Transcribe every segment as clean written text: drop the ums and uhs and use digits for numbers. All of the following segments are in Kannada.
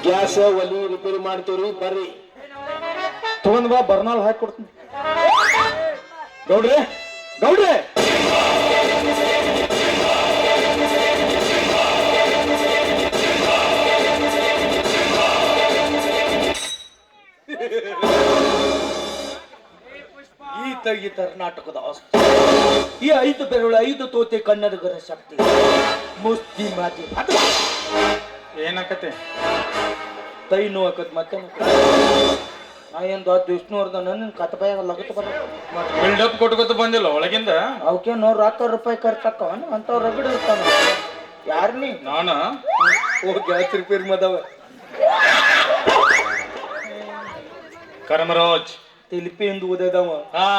ಗ್ಯಾಸ್ ಒಲಿ ರಿಪೇರಿ ಮಾಡ್ತೀವ್ರಿ ಬರ್ರಿ. ತಗೊಂಡ್ ಬಾ ಬರ್ನಾಲ್ ಹಾಕಿ ಕೊಡ್ತೀನಿ. ಗೌಡ್ರೆ ಗೌಡ್ರೆ ಈ ಕರ್ನಾಟಕದ ಆಸ್ತಿ ಈ 5 ಬೆರಳು 5 ತೋತೆ ಕನ್ನಡಿಗರ ಶಕ್ತಿ ಮುಸ್ತಿ ಮಾತಿ ಏನಾಕತೆ ತೈ ನೋಕತ್ ಮತ್ತೆ ನಾ ಏನ್ ವಿಷ್ಣುವರ್ಧನ್ ನನ್ನ ಕತ್ತಬಾಯಾಗ ಲಗತ್ ಬರ ಬಿಲ್ಡಪ್ ಕೊಟ್ಕೊತ ಬಂದಿಲ್ಲ ಒಳಗಿಂದ. ಅವಕ್ಕೆ ₹100 ಖರ್ಚಾಕವನ್ ಅಂತ ರಗಡ್ ಇರ್ತಾನ. ಯಾರ್ ನೀ? ನಾನ ಹೋಗಿ ಗ್ಯಾಸ್ ರಿಪೇರಿ ಮದವ ಕರ್ಮರಾಜ್ ತಿಲಿಪಿಂದ ಓದದವ ಹಾ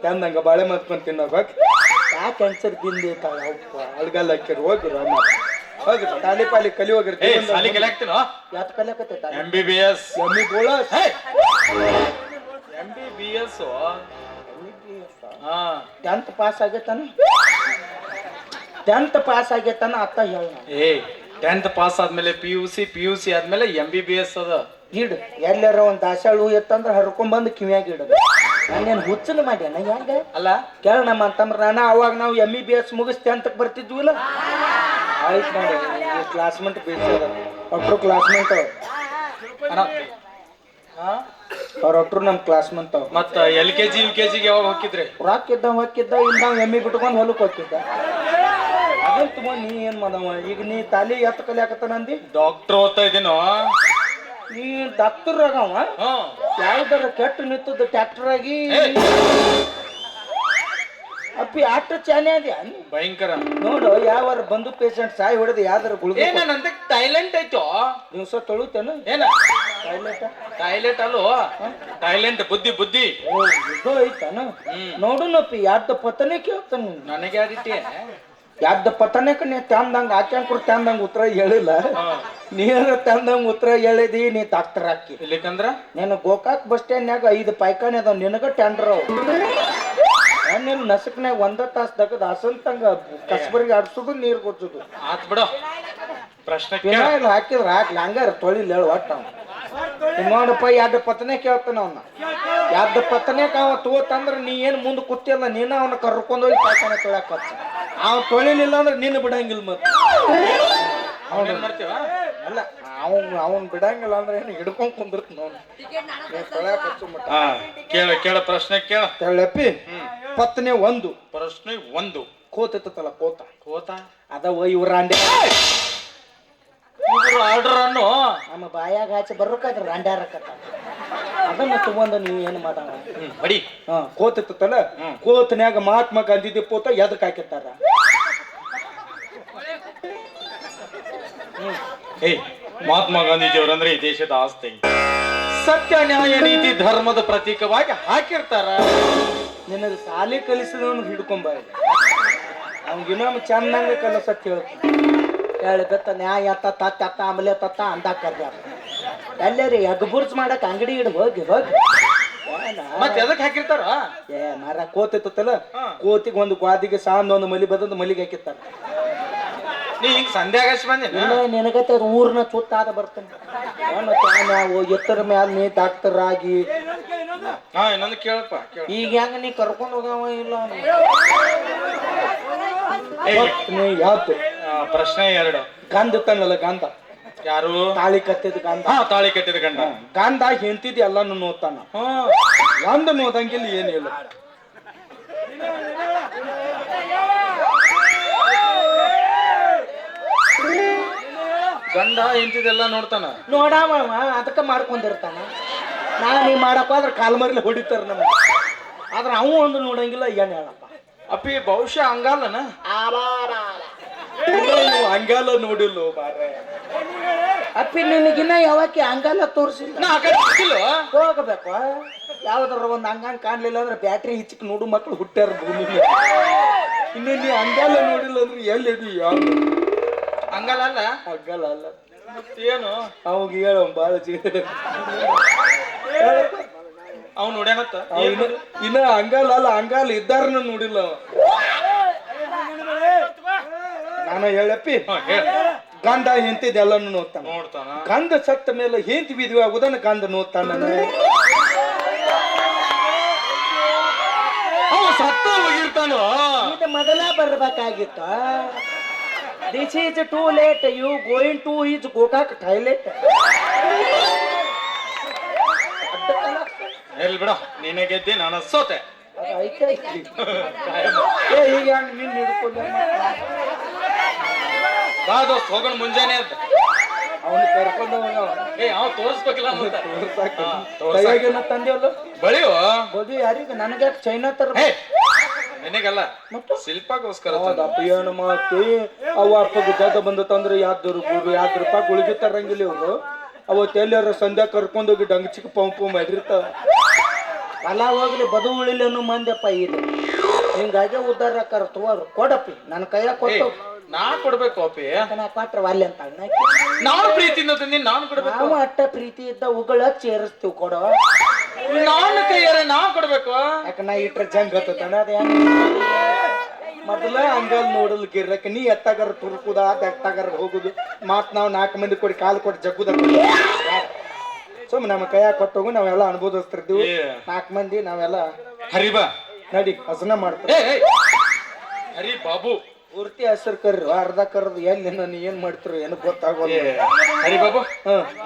ತಂದಂಗ ಬಾಳೆ ಮತ್ಕೊಂಡ್ ತಿನ್ನೋಗ ಯಾ ಕ್ಯಾನ್ಸರ್ ತಿಂದಿರ್ತಾವ ಅಳ್ಗಲ್ಲ ಹಾಕಿರ್ ಹೋಗಿರ ಹೋಗಿ ತಾಲಿ ಪಾಲಿ ಕಲಿ ಹೋಗಿರ್ತೀವಿ. ಸಾಲಿ ಕಲಿಯಾಕ್ತೀನೋ ಯಾತ್ ಕಲಿಯಾಕತ್ತೆ MBBS ಎಮ್ಮಿ ಬೋಳಸ್ MBBS 10th ಪಾಸ್ ಆಗೈತಾನ 10th ಪಾಸ್ ಆಗೈತಾನ ಅತ್ತ ಹೇಳ. 10th ಪಾಸ್ ಆದ್ಮೇಲೆ PUC ಆದ್ಮೇಲೆ MBBS ಅದ. ಗಿಡ ಎಲ್ಲಾರ ಒಂದ್ ದಾಸಾಳು ಎತ್ತಂದ್ರ ಹರ್ಕೊಂಡ್ ಕಿವಿಯಾಗ ಇಡೋದು. ನಾನೇನ್ ಹುಚ್ಚನ ಮಾಡ್ಯಾನ ಹೆಂಗ ಅಲ್ಲ ಕೇಳ ನಮ್ಮ ಅಂತಂದ್ರ ನಾನ ಅವಾಗ ನಾವು MBBS ಮುಗಿಸ್ 10th ಬರ್ತಿದ್ವಿಲ್ಲ. ಆಯ್ತು ನೋಡಿ ಕ್ಲಾಸ್ಮೇಟ್ ಬೇಸದ ಒಟ್ರು ಕ್ಲಾಸ್ಮೇಟ್ ಅವ್ರೊಟ್ರು ನಮ್ ಕ್ಲಾಸ್ಮೇಟ್ ಮತ್ತ LKG UKG ಯಾವಾಗ ಹೋಗಿದ್ರಿ? ಹೊಕ್ಕಿದ್ದ ಇಲ್ಲಿ ನಾವು ಎಮ್ಮಿ ಬಿಟ್ಕೊಂಡ್ ಹೊಲಕ್ ಹೋಗಿದ್ದ. ಅದನ್ ತಗೊಂಡ್ ನೀ ಏನ್ ಮಾಡವ ಈಗ ನೀ ತಾಲಿ ಎತ್ತ ಕಲಿಯಾಕತ್ತ ನಂದಿ ಡಾಕ್ಟರ್ ಓದ್ತಾ ಇದೀನೋ. ನೀ ಡಾಕ್ಟರ್ ಆಗವ ಯಾವ್ದಾರ ಕೆಟ್ಟ ನಿಂತದ ಟ್ಯಾಕ್ಟರ್ ಆಗಿ ಅಪ್ಪಿ ಆಟ ಚಾನೆ ಅದ್ಯಾ ಭಯಂಕರ ನೋಡು ಯಾವಾರ ಬಂದು ಪೇಷಂಟ್ ಸಾಯಿ ಹೊಡೆದು ಯಾವ್ದಾರ ಗುಳಿಗೆ ನಂತ ಟೈಲೆಂಟ್ ಐತೋ ದಿವ್ಸ ತೊಳುತ್ತೇನು ಏನ ಟಾಯ್ಲೆಟ್ ಟಾಯ್ಲೆಟ್ ಅಲ್ಲೋ ಟೈಲೆಂಟ್ ಬುದ್ಧಿ ಇದು ಐತಾನ ನೋಡುನಪ್ಪಿ ಯಾವ್ದ ಪತನೆ ಕೇಳ್ತಾನ ನನಗೆ ಯಾರಿಟಿ ಯಾವ್ದ ಪತನೆಕ ನೀ ತಂದಂಗ ಆಚಾಂಕರು ತಂದಂಗ ಉತ್ತರ ಹೇಳಿಲ್ಲ. ನೀರ ತಂದಂಗ ಉತ್ತರ ಹೇಳಿದಿ ನೀ ಡಾಕ್ಟರ್ ಹಾಕಿ ಇಲ್ಲಿಕಂದ್ರ ನೀನು ಗೋಕಾಕ್ ಬಸ್ ಸ್ಟ್ಯಾಂಡ್ನಾಗ 5 ಪೈಖಾನೆ ಅದಾವ ನಿನಗ ಟೆಂಡರ್ ಅವ. ನಿನ್ ನಸಕ್ನಾಗ 1 ತಾಸು ದಗದ ಹಸಂತಂಗ ಕಸ್ಬರಿಗೆ ಆಡ್ಸೋದು ನೀರ್ ಕೊಚ್ಚೋದು ಆತ್ ಬಿಡು. ಪ್ರಶ್ನೆ ಇಲ್ಲ ಹಾಕಿದ್ರ ಹಾಕ್ಲಿ ಹಂಗಾರ ತೊಳಿಲ್ ಹೇಳು ಒಟ್ಟ ನೋಡಪ್ಪ ಯಾವ್ದ ಪತನೆ ಕೇಳ್ತಾನ ಅವನ್ನ ಯಾವ್ದ ಪತನೆ ಅವ ತಗೋತಂದ್ರ ನೀ ಏನ್ ಮುಂದ್ ಕೂತಿಯಲ್ಲ ನೀನ ಅವನ್ನ ಕರ್ಕೊಂಡೋಗಿ ಪಾಯ್ತಾನೆ ತೊಳ್ಯಾಕ ಅವ್ ತೊಳಿಲಿಲ್ಲ ಅಂದ್ರೆ ನೀನು ಬಿಡಂಗಿಲ್ಲ ಮತ್ತೆ ಅಲ್ಲ ಅವನ್ ಬಿಡಂಗಿಲ್ಲ ಅಂದ್ರೆ ಏನು ಹಿಡ್ಕೊಂಡ್ ಕುಂದಿರ್ತ ನೋಡ್ ತೊಳ್ಯಾಕ ಕೇಳ ಪ್ರಶ್ನೆ ಕೇಳ ಹೇಳಪ್ಪಿ. ಪತ್ನೆ 1 ಪ್ರಶ್ನೆ 1 ಕೋತೈತಲ್ಲ ಕೋತ ಅದವ ಇವ್ರ ಅಂಡೆ ಆರ್ಡರ್ ಅನ್ನು ನಮ್ಮ ಬಾಯಾಗ ಆಚೆ ಬರ್ಬೇಕಾದ್ರೆ ರಂಡ್ಯಾರಕತ್ತ ಅದನ್ನ ತಗೊಂಡ ನೀವ್ ಏನ್ ಮಾಡವ ಬಡಿ ಕೋತೈತಲ್ಲ ಕೋತನ್ಯಾಗ ಮಹಾತ್ಮ ಗಾಂಧಿ ಪೋತ ಎದಕ್ ಹಾಕಿರ್ತಾರ? ಮಹಾತ್ಮ ಗಾಂಧೀಜಿಯವರಂದ್ರೆ ಈ ದೇಶದ ಆಸ್ತಿ ಸತ್ಯ ನ್ಯಾಯ ನೀತಿ ಧರ್ಮದ ಪ್ರತೀಕವಾಗಿ ಹಾಕಿರ್ತಾರ. ನಿನಗೆ ಸಾಲಿ ಕಲಿಸಿದವನು ಹಿಡ್ಕೊಂಬ ಅವ್ನಿಗೆ ಇನ್ನೊಮ್ಮೆ ಚಂದಂಗ ಕಲಸತ್ ಹೇಳ್ಬೇಕ ನ್ಯಾಯ ತತ್ತ ಆಮೇಲೆ ತತ್ತ ಅಂದಾಗ ಕರ್ದ ಎಲ್ಲರಿ ಎಗ್ಬುರ್ಸ್ ಮಾಡಕ್ ಅಂಗಡಿ ಇಡ್ ಹೋಗಿ ಮತ್ತೆ ಎದಕ್ ಹಾಕಿರ್ತಾರ? ಮಾರ ಕೋತಿತ್ತಲ್ಲ ಕೋತಿಗೆ ಒಂದು ಗ್ವಾದಿಗೆ ಸಾಂದ್ ಒಂದು ಮಲಿ ಬದಂದು ಮಲಿಗೆ ಹಾಕಿರ್ತಾರ. ನೀ ಹಿಂಗ್ ಸಂಧ್ಯಾಗಾಶ ಬಂದಿ ನಿನಗತ್ತೆ ಊರ್ನ ಸುತ್ತಾದ ಬರ್ತೇನೆ ನಾವು ಎತ್ತರ ಮ್ಯಾಲ ನೀ ಡಾಕ್ಟರ್ ಆಗಿ ಇನ್ನೊಂದು ಕೇಳಪ್ಪ ಈಗ ಹೆಂಗ ನೀ ಕರ್ಕೊಂಡು ಹೋಗವ ಇಲ್ಲ ಯಾವ್ದು ಪ್ರಶ್ನೆ 2 ಗಂಧ ತನ್ನಲ್ಲ ಗಂಧ ಯಾರು ತಾಳಿ ಕಟ್ಟಿದ ಗಂಧ ತಾಳಿ ಕಟ್ಟಿದ ಗಂಡ ಗಂಧ ಹೆಂತಿದ್ ಎಲ್ಲಾನು ನೋಡ್ತಾನ ಒಂದು ನೋದಂಗಿಲ್ಲ ಏನಿಲ್ಲ. ಗಂಡ ಹೆಂತಿದೆಲ್ಲ ನೋಡ್ತಾನ ನೋಡಾವ ಅದಕ್ಕ ಮಾಡ್ಕೊಂಡಿರ್ತಾನ. ನೀ ಮಾಡಪ್ಪ ಆದ್ರ ಕಾಲ್ಮರ್ಲಿ ಹೊಡಿತಾರ ನಮ್ಗೆ ಆದ್ರ ಅವ ಒಂದು ನೋಡಂಗಿಲ್ಲ ಏನ್ ಹೇಳಪ್ಪ. ಅಪ್ಪಿ ಬಹುಶಃ ಹಂಗಲ್ಲನ ಹಂಗಾಲ ನೋಡಿಲ್ಲ ಅಪ್ಪಿ ನಿನಗಿನ್ನ ಯಾವಕ್ಕೆ ಹಂಗಾಲ ತೋರ್ಸಿಲ್ಲ ಹೋಗಬೇಕು. ಯಾವ್ದಾರ ಒಂದ್ ಹಂಗಂಗ್ ಕಾಣ್ಲಿಲ್ಲ ಅಂದ್ರೆ ಬ್ಯಾಟ್ರಿ ಹಿಚ್ಚಕ್ ನೋಡು ಮಕ್ಳು ಹುಟ್ಟ್ಯಾರ ಭೂಮಿ. ಇನ್ನು ನೀ ಹಂಗಾಲ ನೋಡಿಲ್ಲ ಅಂದ್ರೆ ಎಲ್ಲಿ ಯಾವ ಹಂಗಲ್ಲ ಹಂಗಲ್ಲ ಅಲ್ಲ ಏನು ಅವಾಗ ಹೇಳ ಬಾಳ ಅವ್ ನೋಡ್ಯಾನತ್ತ ಇನ್ನ ಹಂಗಲ್ಲ ಅಲ್ಲ ಹಂಗಾಲ ಇದ್ದಾರನ್ನ ನೋಡಿಲ್ಲ. ನಾನು ಹೇಳಪ್ಪಿ ಗಂಡ ಹೆಂತಿದೆಲ್ಲನು ನೋಡ್ತಾನ. ಗಂಡ ಸತ್ತ ಮೇಲೆ ಹೆಂತಿ ವಿಧವೆ ಆಗುದನ್ನ ಗಂಡ ನೋಡ್ತಾನ. ಸತ್ತ ಹೋಗಿರ್ತಾನೋ. ಇದು ಮೊದಲ ಬರ್ಬೇಕಾಗಿತ್ತ. This is too late. You going to is Gokak toilet. ಎಲ್ ಬಿಡ, ನೀನೇ ಗೆದ್ದಿ, ನಾನು ಸೋತೆ. ಈಗ ನಿನ್ನ ಹಿಡ್ಕೊಂಡು ಬಾ ದೋಸ್ತ್, ಹೋಗೋಣ ಮುಂಜಾನೆ ಅಂತ. ಅವನು ಕರ್ಕೊಂಡು ಅವ್ ತೋರಿಸ್ಬೇಕಿಲ್ಲ ತಂದೆಯಲ್ಲ ಬಳಿಯೋ ಬದಿ ಯಾರಿಗೆ ನನಗೆ ಚೈನಾ ತರ ನಿನಗಲ್ಲ ಶಿಲ್ಪಗೋಸ್ಕರ. ಏನು ಮಾತಿ ಅವ ಅಪ್ಪಗೆ ಜಾತ ಬಂದತ್ತಂದ್ರೆ ಯಾವ್ದು ರೂಪಾಯಿ ಗುಳಿಗೆ ತರಂಗಿಲ್ಲ ಇವ್ರು. ಅವತ್ತು ಎಲ್ಲಾರ ಸಂಧ್ಯಾ ಕರ್ಕೊಂಡೋಗಿ ಡಂಗ್ ಚಿಕ್ಕ ಪಂಪು ಮಾಡಿರ್ತಾವ. ಅಲ್ಲ ಹೋಗ್ಲಿ ಬದು ಉಳಿಲಿ ಅನ್ನೋ ಮಂದ್ಯಪ್ಪ ಇದೆ. ಹಿಂಗಾಗಿ ಉದ್ದಾರ ಕರ್ತವರು ಕೊಡಪ್ಪಿ ನನ್ನ ಕೈಯಾಗ ಕೊಟ್ಟು ನಾ ಕೊಡ್ಬೇಕು ಅಪ್ಪಿ. ಕೊಟ್ರ ವಾಲ್ಯ ಅಂತ ನಾನು ಪ್ರೀತಿಯಿಂದ ತಂದಿ ನಾನು ಕೊಡ್ಬೇಕು. ನಾವು ಅಟ್ಟ ಪ್ರೀತಿ ಇದ್ದ ಉಗಳ ಚೇರಿಸ್ತೀವಿ ಕೊಡೋ. ನಾನು ಕೈಯಾರೆ ನಾ ಕೊಡ್ಬೇಕು. ಯಾಕ ನಾ ಇಟ್ರೆ ಜಂಗ್ ಹತ್ತಣ ಅದ ಮೊದಲ ಹಂಗಲ್ ನೋಡಲ್ ಗಿರ್ರಕ್ಕೆ ನೀ ಎತ್ತಾಗಾರ ತುರುಕುದ ಎತ್ತಾಗಾರ ಹೋಗುದು ಮಾತ್ ನಾವ್ 4 ಮಂದಿ ಕೊಡಿ ಕಾಲು ಕೊಟ್ಟು ಜಗ್ಗುದ ಸುಮ್ ನಮ್ಮ ಕೈಯಾಗ ಕೊಟ್ಟೋಗು ನಾವೆಲ್ಲ ಅನುಭವಿಸ್ತಿರ್ತೀವಿ. 4 ಮಂದಿ ನಾವೆಲ್ಲ ಹರಿಬಾ ನಡಿ ಹಸನ ಮಾಡ್ತೀವಿ. ಹರಿ ಬಾಬು ಪೂರ್ತಿ ಹೆಸರು ಕರ್ರಿ ಅರ್ಧ ಕರ್ದು ಎಲ್ಲಿ ನಾನು ಏನ್ ಮಾಡ್ತಿರೋ ಏನು ಗೊತ್ತಾಗೋದು. ಹರಿ ಬಾಬು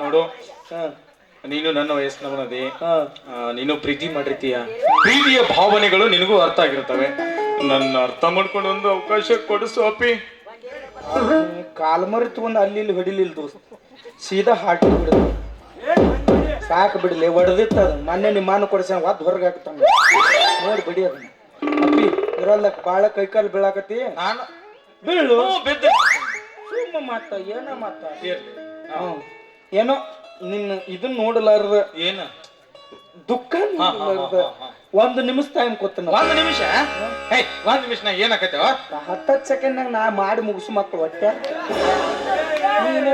ನೋಡು, ನೀನು ನನ್ನ ವಯಸ್ಸಿನವನದಿ, ನೀನು ಪ್ರೀತಿ ಮಾಡಿರ್ತೀಯ. ಪ್ರೀತಿಯ ಭಾವನೆಗಳು ನಿನಗೂ ಅರ್ಥ ಆಗಿರ್ತವೆ. ನನ್ನ ಅರ್ಥ ಮಾಡ್ಕೊಂಡು ಒಂದು ಅವಕಾಶ ಕೊಡಿಸು ಅಪ್ಪಿ. ಕಾಲ್ ಮರಿ ತಗೊಂಡು ಅಲ್ಲಿ ಇಲ್ಲಿ ಹೊಡಿಲಿಲ್ಲ ದೋಸ್ತ, ಸೀದಾ ಹಾಕಿ ಬಿಡದು ಸಾಕು ಬಿಡಲಿ. ಒಡೆದಿತ್ತದ ಮೊನ್ನೆ ನಿಮ್ಮಾನು ಕೊಡಿಸ ಒದ್ದು ಹೊರಗೆ ಹಾಕ್ತಾನ ನೋಡಿ ಬಿಡಿ ಅದನ್ನ. ಅಪ್ಪಿ ಇರಲ್ಲಕ್ ಬಾಳ ಕೈಕಾಲು ಬೀಳಾಕತಿ. ನಾನು ಬೀಳು ಬಿದ್ದೆ ಸುಮ್ಮ ಮಾತ ಏನ ಮಾತ ಏನೋ ನಿನ್ನ ಇದನ್ನ ನೋಡಲಾರ್ದ ಏನ ದುಃಖ ಒಂದು ನಿಮಿಷ ಟೈಮ್ ಕೊತ್ತ. 1 ನಿಮಿಷ 1 ನಿಮಿಷ ನಾ ಏನಾಕೈತವ 10 ಸೆಕೆಂಡ್ನಾಗ ನಾ ಮಾಡಿ ಮುಗಿಸು ಮಕ್ಕಳು ಹೊಟ್ಟೆ. ನೀನು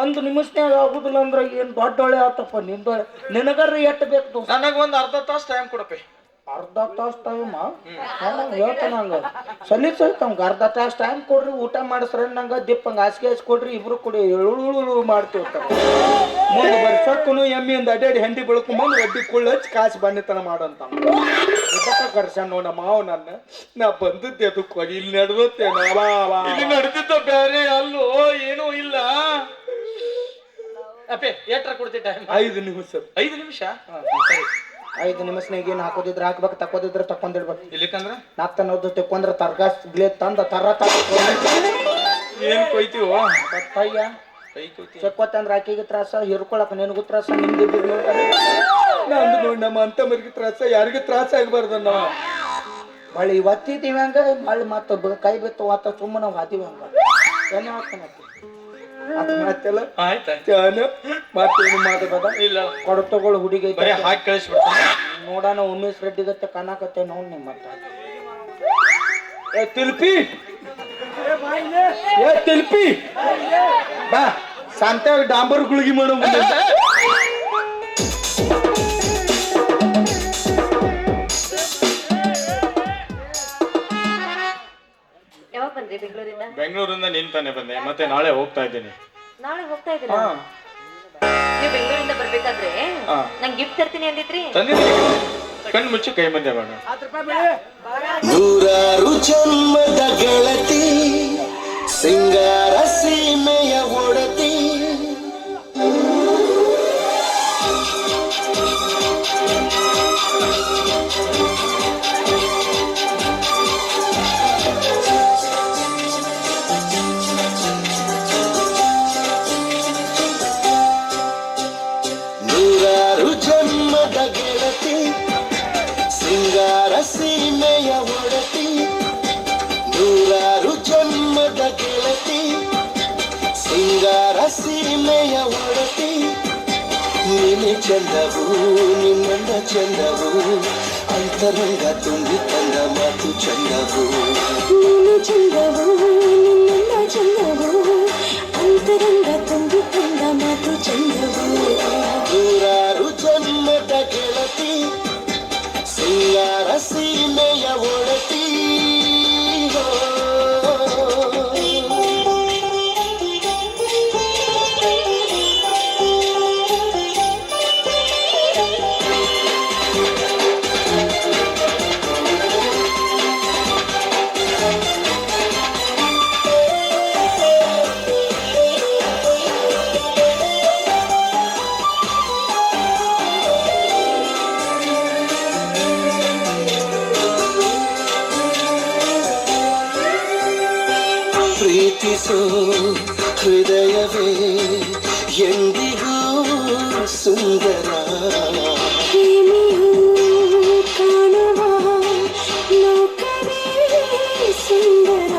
1 ನಿಮಿಷನಾಗ ಆಗುದಿಲ್ಲ ಅಂದ್ರೆ ಏನ್ ದೊಡ್ಡೊಳೆ ಆತಪ್ಪ ನಿಂದೊಳೆ. ನಿನಗರ ಎಟ್ಟು ಬೇಕು? ನನಗ ಒಂದ್ ಅರ್ಧ ತಾಸು ಟೈಮ್ ಕೊಡಪ್ಪಿ. ಅರ್ಧ ತಾಸು ಟೈಮ್ ಹೇಳ್ತಾನ ಹಂಗ ಸಲೀಸೈತ ನಮ್ಗೆ. ಅರ್ಧ ತಾಸು ಟೈಮ್ ಕೊಡ್ರಿ, ಊಟ ಮಾಡಿಸ್ರ ನಂಗ ದಿಪ್ಪಂಗ ಹಾಸಿಗೆ ಹಚ್ಚಿ ಕೊಡ್ರಿ, ಇಬ್ರು ಕೊಡಿ ಎಳು ಮಾಡ್ತಿರ್ತಾರ. ಮುಂದೆ ಬರ್ಸಕ್ಕೂ ಎಮ್ಮಿಯಿಂದ ಅಡ್ಡಾಡಿ ಹೆಂಡಿ ಬೆಳ್ಕೊಂಬಂದು ಒಡ್ಡಿ ಕುಳ್ಳು ಹಚ್ಚಿ ಕಾಸು ಬಾಣಿತನ ಮಾಡಂತ ಇದಕ್ಕ ಕರ್ಸಣ ನೋಡ ಮಾವ ನನ್ನ. ನಾ ಬಂದದ್ದೆ ಅದಕ್ಕೆ ಹೋಗಿ ಇಲ್ಲಿ ನಡೆದತ್ತೆ ನಡೆದಿದ್ದ ಬೇರೆ ಅಲ್ಲೋ ಏನೂ ಇಲ್ಲ. ಅಪ್ಪೆ ಎಟ್ರ ಕೊಡ್ತಿ ಟೈಮ್? 5 ನಿಮಿಷ. 5 ನಿಮಿಷ 5 ನಿಮಿಷನಾಗ ಏನ್ ಹಾಕೋದಿದ್ರೆ ಹಾಕ್ಬೇಕು, ತಕ್ಕೋದಿದ್ರೆ ತಕ್ಕೊಂಡಿಡ್ಬೇಕು. ಇಲ್ಲಿಕಂದ್ರ ನಾಕ್ತನೋದು ತೆಕ್ಕೊಂಡ್ರೆ ತರ್ಗಾಸ್ ಗ್ಲೇ ತಂದ ಏನ್ ಕೊಯ್ತೀವೋ ಬತ್ತಯ್ಯ ಚೆಕ್ಕೋತಂದ್ರ ಆಕೆಗೆ ತ್ರಾಸ, ಹಿರ್ಕೊಳಕ ನಿನಗೂ ತ್ರಾಸ, ನಿಮ್ದು ನಂದು ನೋಡಿ ನಮ್ಮ ಅಂತ ಮರಿಗೆ ತ್ರಾಸ, ಯಾರಿಗೂ ತ್ರಾಸ ಆಗ್ಬಾರ್ದ. ನಾವು ಮಳಿ ಒತ್ತಿದೀವಿ ಹಂಗ ಮಳಿ ಮತ್ತ ಕೈ ಬಿತ್ತು ಆತ ಸುಮ್ಮನೆ ನಾವು ಹಾತೀವಿ ಹಂಗ ಏನೇ ಆಗ್ತಾನ ಅದು ಮಾತೆಲ್ಲ ಆಯ್ತಾಯ್ತು. ಮತ್ತೇನು ಮಾತಾಡ ಇಲ್ಲ ಕೊಡ ತಗೊಳ್ಳು ಹುಡುಗಿ ಹಾಕಿ ಕಳಿಸ್ಬಿಡ್ತಾನೆ. ನೋಡೋಣ ಉಮೇಶ್ ರೆಡ್ಡಿ ಗತ್ತೆ ಕಾಣಕತ್ತೆ ನೋಡ್ ನಿಮ್ಮ ಮತ್ತ. ತಿಲ್ಪಿ ತಿಲ್ಪಿ ಬಾ ಶಾಂತ ಡಾಂಬರ್ ಗುಳಿಗೆ ಮಾಡೋ ಬೆಂಗಳೂರಿಂದ ನಿಂತಾನೆ ಬಂದೆ, ಮತ್ತೆ ನಾಳೆ ಹೋಗ್ತಾ ಇದ್ದೀನಿ. ನಾಳೆ ಹೋಗ್ತಾ ಇದ್ದೀರಾ? ನೀವು ಬೆಂಗಳೂರಿಂದ ಬರ್ಬೇಕಾದ್ರೆ ನಂಗೆ ಗಿಫ್ಟ್ ತರ್ತೀನಿ ಅಂದಿದ್ರಿ. ಕಣ್ಣು ಮುಚ್ಚಿ ಕೈ ಮಂದೆ ಮಾಡ. 100 ಜನ್ಮದ ಗೆಳತಿ, ಸಿಂಗಾರ ಸೀಮೆಯ ಒಡತಿ, ಸೀಮೆಯ ಒಡತಿ, 100 ಜನ್ಮದ ಗೆಳತಿ, ಸಿಂಗಾರ ಸೀಮೆಯ ಒಡತಿ. ನೀನೆ ಚಂದವು ನಿನ್ನ ಚಂದವು, ಅಂತರಂಗ ತುಂಬಿ ತಂದ ಮಾತು ಚಂದವು. ನೀನೆ ಚಂದವು ನಿನ್ನ ಚಂದವು, ಅಂತರಂಗ ತುಂಬಿ ತಂದ ಮಾತು ಚಂದವು. 100 ಜನ್ಮದ ಗೆಳತಿ, ಸಿಂಗಾರ ಸೀಮೆಯ ಒಡತಿ. ಎಂದಿಗೂ ಸುಂದರ ಪ್ರೇಮಿಯು ಕಾಣುವ ಲೋಕವೇ ಸುಂದರ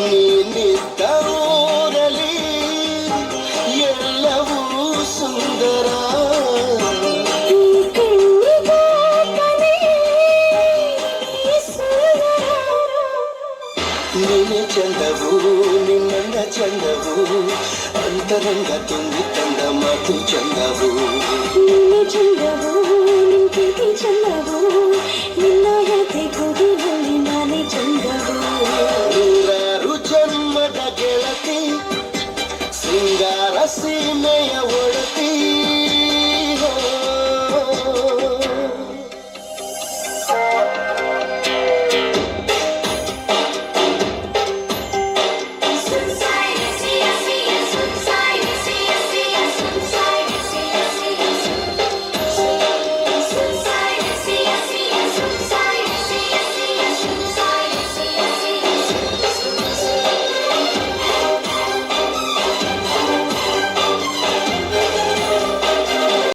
ನೀನಿದ್ದ ಊರಲ್ಲಿ ಎಲ್ಲವೂ ಸುಂದರ ಈ ಕಣ್ಣಿಗಾಪನೆ ಸುಂದರ ನೀನೆ ಚಂದವು ನಿನ್ನಂದ ಚಂದವು ಅಂತರಂಗ ತುಂಬಿ ತಂದ ಮಾತು ಚಂದವು ನಿನ್ನೆ ಚಂದವು ನಿನ್ ಪ್ರೀತಿ ಚಂದವು ನಿನ್ನ ಜೊತೆ ಕೂಡಿನಲ್ಲಿ ನಾನೇ ಚಂದವು ನೂರಾರು ಜನ್ಮದ ಗೆಳತಿ ಸಿಂಗಾರ ಸೀಮೆಯ ಒಡತಿ